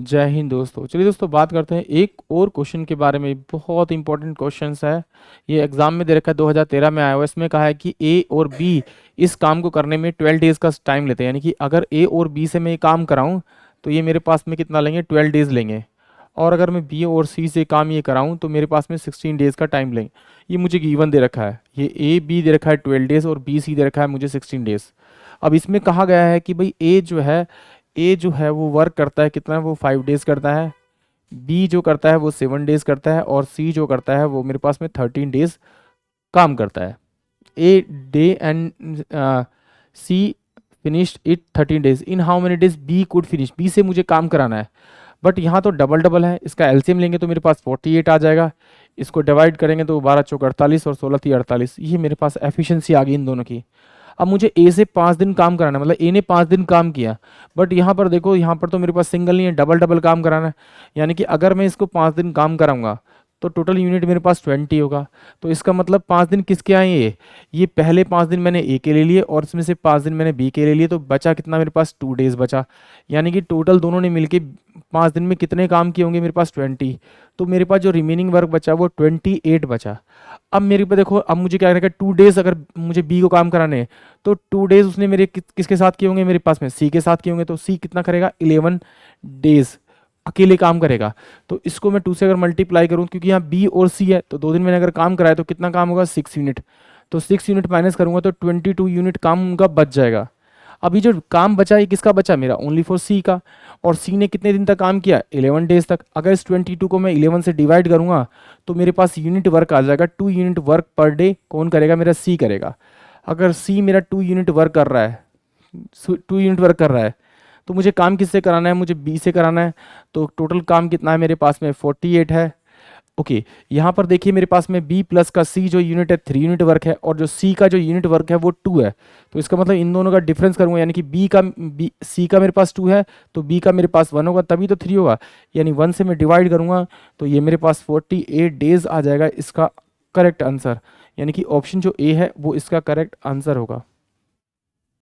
जय हिंद दोस्तों। चलिए दोस्तों, बात करते हैं एक और क्वेश्चन के बारे में। बहुत इंपॉर्टेंट क्वेश्चन है। ये एग्जाम में दे रखा है, 2013 में आया हुआ है। इसमें कहा है कि ए और बी इस काम को करने में 12 डेज का टाइम लेते हैं। यानी कि अगर ए और बी से मैं ये काम कराऊं तो ये मेरे पास में कितना लेंगे, 12 डेज लेंगे। और अगर मैं बी और सी से काम ये कराऊं तो मेरे पास में 16 डेज का टाइम लेंगे। ये मुझे गिवन दे रखा है। ये ए बी दे रखा है 12 डेज और बी सी दे रखा है मुझे 16 डेज। अब इसमें कहा गया है कि भाई ए जो है वो वर्क करता है कितना, वो 5 डेज करता है। बी जो करता है वो 7 डेज करता है। और सी जो करता है वो मेरे पास में 13 डेज काम करता है। A day and C finished it 13 days. In how many days B could finish. B से मुझे काम कराना है, बट यहाँ तो डबल डबल है। इसका एलसीएम लेंगे तो मेरे पास 48 आ जाएगा। इसको डिवाइड करेंगे तो 12 चौक 48 और 16 थी 48। ये मेरे पास एफिशिएंसी आ गई इन दोनों की। अब मुझे ए से 5 दिन काम कराना है, मतलब ए ने 5 दिन काम किया। बट यहाँ पर देखो, यहाँ पर तो मेरे पास सिंगल नहीं है, डबल डबल काम कराना है। यानी कि अगर मैं इसको 5 दिन काम कराऊंगा तो टोटल यूनिट मेरे पास 20 होगा। तो इसका मतलब 5 दिन किसके आए ये पहले 5 दिन मैंने ए के ले लिए और इसमें से 5 दिन मैंने बी के ले लिए, तो बचा कितना मेरे पास, 2 डेज बचा। यानी कि टोटल दोनों ने मिलके 5 दिन में कितने काम किए होंगे, मेरे पास 20। तो मेरे पास जो रिमेनिंग वर्क बचा वो 28 बचा। अब मेरे पे देखो, अब मुझे क्या करेगा, 2 डेज अगर मुझे बी को काम कराने हैं तो 2 डेज उसने मेरे किसके साथ किए होंगे, मेरे पास में सी के साथ किए होंगे। तो सी कितना करेगा, 11 डेज अकेले काम करेगा। तो इसको मैं 2 से अगर मल्टीप्लाई करूं, क्योंकि यहाँ बी और सी है, तो 2 दिन मैंने अगर काम कराया तो कितना काम होगा, 6 यूनिट। तो 6 यूनिट माइनस करूंगा तो 22 यूनिट काम उनका बच जाएगा। अभी जो काम बचा ये किसका बचा, मेरा ओनली फॉर सी का। और सी ने कितने दिन तक काम किया, 11 डेज तक। अगर इस 22 को मैं 11 से डिवाइड करूंगा तो मेरे पास यूनिट वर्क आ जाएगा। 2 यूनिट वर्क पर डे कौन करेगा, मेरा सी करेगा। अगर सी मेरा 2 यूनिट वर्क कर रहा है, 2 यूनिट वर्क कर रहा है, तो मुझे काम किससे कराना है, मुझे बी से कराना है। तो टोटल काम कितना है मेरे पास में, 48 है। ओके, यहाँ पर देखिए मेरे पास में बी प्लस का सी जो यूनिट है 3 यूनिट वर्क है, और जो सी का जो यूनिट वर्क है वो 2 है। तो इसका मतलब इन दोनों का डिफरेंस करूंगा, यानी कि सी का मेरे पास 2 है तो बी का मेरे पास 1 होगा, तभी तो 3 होगा। यानी 1 से मैं डिवाइड करूंगा तो ये मेरे पास 48 डेज आ जाएगा इसका करेक्ट आंसर। यानी कि ऑप्शन जो ए है वो इसका करेक्ट आंसर होगा।